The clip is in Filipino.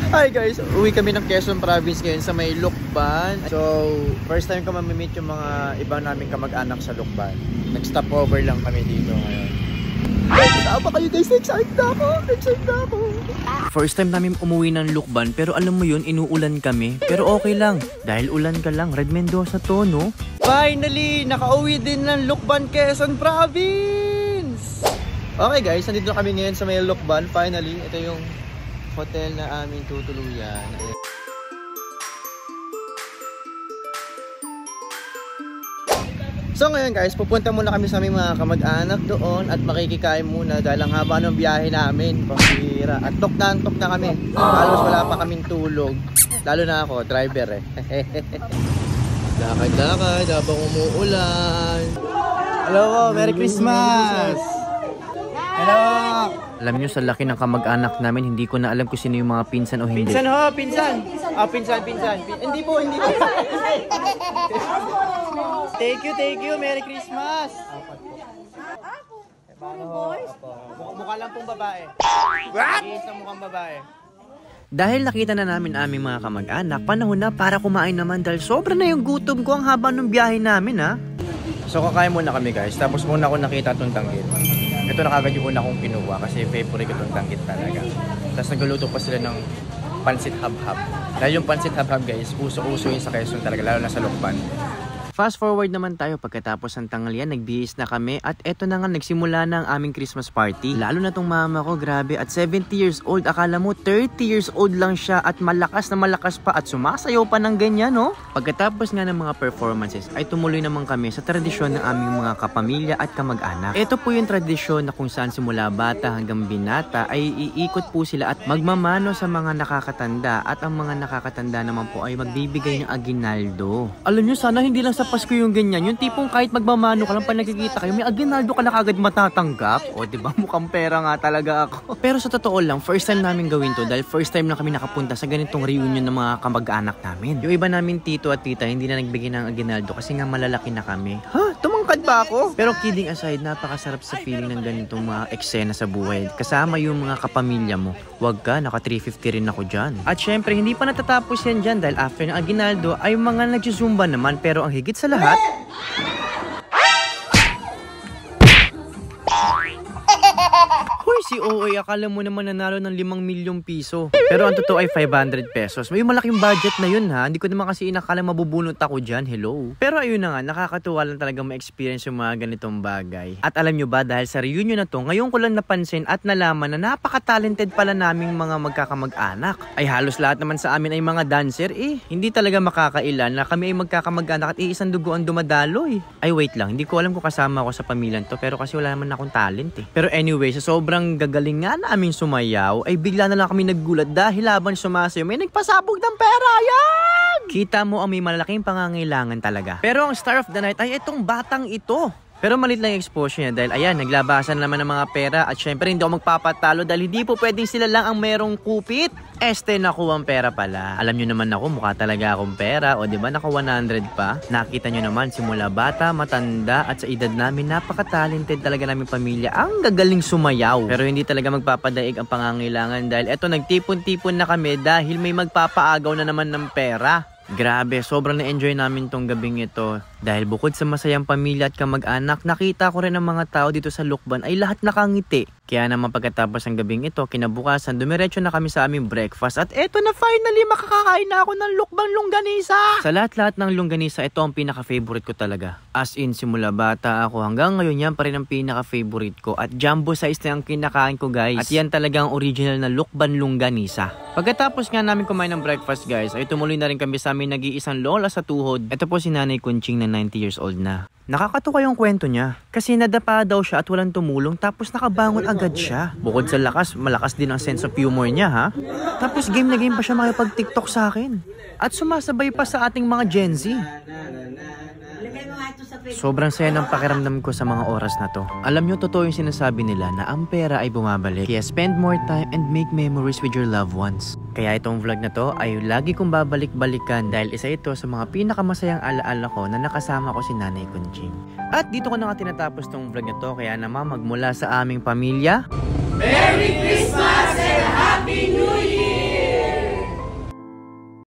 Hi guys, uwi kami ng Quezon Province ngayon sa may Lucban. So, first time ko mamimit yung mga iba naming kamag-anak sa Lucban. Nag-stop over lang kami dito ngayon. Tama kayo guys, excited na ako. First time namin umuwi ng Lucban, pero alam mo yun, inuulan kami. Pero okay lang, dahil ulan ka lang. Red Mendoza to, no? Finally, nakauwi din ng Lucban, Quezon Province! Okay guys, nandito na kami ngayon sa may Lucban. Finally, ito yung hotel na aming tutuluyan. So ngayon guys, pupunta muna kami sa aming mga kamag-anak doon at makikikain muna dahil ang haba ng biyahe namin. Pambira. At tok na kami. Halos wala pa kaming tulog. Lalo na ako, driver eh. Lakad-lakad habang umuulan. Hello, Merry Christmas! Hello! Alam nyo, sa laki ng kamag-anak namin, hindi ko na alam kung sino yung mga pinsan o hindi. Pinsan ho, pinsan! Pinsan. Hindi po. Thank you. Merry Christmas! Mukha lang pong babae. What? Isang mukhang babae. Dahil nakita na namin aming mga kamag-anak, panahon na para kumain naman dahil sobra na yung gutom ko ang haba ng biyahe namin, ha? So kakain muna kami guys, tapos muna ako nakita itong tanggit. Ito na kagad yung una kong kinuha kasi favorite ko itong tanggit talaga. Tapos nagluluto pa sila ng pansit habhab. Dahil yung pansit habhab guys, uso-uso yun sa Quezon talaga, lalo na sa Lucban. Fast forward naman tayo pagkatapos ng tanghalian, nagbihis na kami at eto na nga nagsimula na ang aming Christmas party. Lalo na tong mama ko, grabe, at 70 years old, akala mo 30 years old lang siya at malakas na malakas pa at sumasayaw pa ng ganyan, no? Pagkatapos nga ng mga performances ay tumuloy naman kami sa tradisyon ng aming mga kapamilya at kamag-anak. Ito po yung tradisyon na kung saan simula bata hanggang binata ay iikot po sila at magmamano sa mga nakakatanda at ang mga nakakatanda naman po ay magbibigay ng aguinaldo. Alam nyo, sana hindi lang sa Pasko yung ganyan, yung tipong kahit magmamano ka lang pa nakikita kayo, may aguinaldo ka na kagad matatanggap. O diba, mukhang pera nga talaga ako. Pero sa totoo lang, first time namin gawin to dahil first time lang kami nakapunta sa ganitong reunion ng mga kamag-anak namin. Yung iba namin tito at tita hindi na nagbigay ng aguinaldo kasi nga malalaki na kami. Ha? Tumangkad ba ako? Pero kidding aside, napakasarap sa feeling ng ganitong mga eksena sa buhay. Kasama yung mga kapamilya mo. Wag ka, naka 350 rin ako dyan. At syempre, hindi pa natatapos yan dyan dahil after ng aguinaldo ay mga nagsusumba naman, pero ang higit sa lahat, hoy, si OA, akala mo naman nanalo ng 5 milyong piso. Pero ang totoo ay 500 pesos. May malaking budget na yun, ha? Hindi ko naman kasi inakala mabubunot ako dyan. Hello. Pero ayun na nga, nakakatuwa lang talaga ma-experience yung mga ganitong bagay. At alam nyo ba, dahil sa reunion na to, ngayon ko lang napansin at nalaman na napaka-talented pala naming mga magkakamag-anak. Ay halos lahat naman sa amin ay mga dancer eh. Hindi talaga makakailan na kami ay magkakamag-anak at iisang dugo ang dumadaloy. Ay wait lang, hindi ko alam kung kasama ako sa pamilyan to, pero kasi wala naman akong talent eh. Pero anyway, sa sobrang gagaling nga namin sumayaw, ay bigla na lang kami naggulat dahil habang sumasayaw, may nagpasabog ng pera. Yan! Kita mo ang may malaking pangangailangan talaga. Pero ang star of the night ay itong batang ito. Pero malit lang yung exposure niya dahil ayan, naglabasan naman ng mga pera at syempre hindi ako magpapatalo dahil hindi po pwedeng sila lang ang merong kupit. Nakuha ang pera pala. Alam nyo naman ako, mukha talaga akong pera o diba naka 100 pa. Nakita nyo naman simula bata, matanda at sa edad namin napaka-talented talaga namin pamilya. Ang gagaling sumayaw. Pero hindi talaga magpapadaig ang pangangailangan dahil eto nagtipon-tipon na kami dahil may magpapaagaw na naman ng pera. Grabe, sobrang na-enjoy namin tong gabing ito. Dahil bukod sa masayang pamilya at kamag-anak, nakita ko rin ang mga tao dito sa Lucban ay lahat nakangiti. Kaya naman pagkatapos ng gabing ito, kinabukasan, dumiretso na kami sa aming breakfast. At eto na finally, makakakain na ako ng Lucban longganisa. Sa lahat-lahat ng longganisa, ito ang pinaka-favorite ko talaga. As in, simula bata ako hanggang ngayon, yan pa rin ang pinaka-favorite ko. At jumbo size na ang kinakain ko guys. At yan talaga ang original na Lucban longganisa. Pagkatapos nga namin kumain ng breakfast guys, ay tumuloy na rin kami sa aming nag-iisang lola sa tuhod. Ito po si Nanay Kunching na 90 years old na. Nakakatuwa yung kwento niya. Kasi nadapa daw siya at walang tumulong tapos nakabangon agad siya. Bukod sa lakas, malakas din ang sense of humor niya ha. Tapos game na game pa siya makipag-TikTok sa akin. At sumasabay pa sa ating mga Gen Z. Sobrang saya ng pakiramdam ko sa mga oras na to. Alam nyo, totoo yung sinasabi nila na ang pera ay bumabalik. Kaya spend more time and make memories with your loved ones. Kaya itong vlog na to ay lagi kong babalik-balikan dahil isa ito sa mga pinakamasayang alaala ko na nakasama ko si Nanay Kunching. At dito ko na nga tinatapos tong vlog na to, kaya naman magmula sa aming pamilya, Merry Christmas and Happy New Year!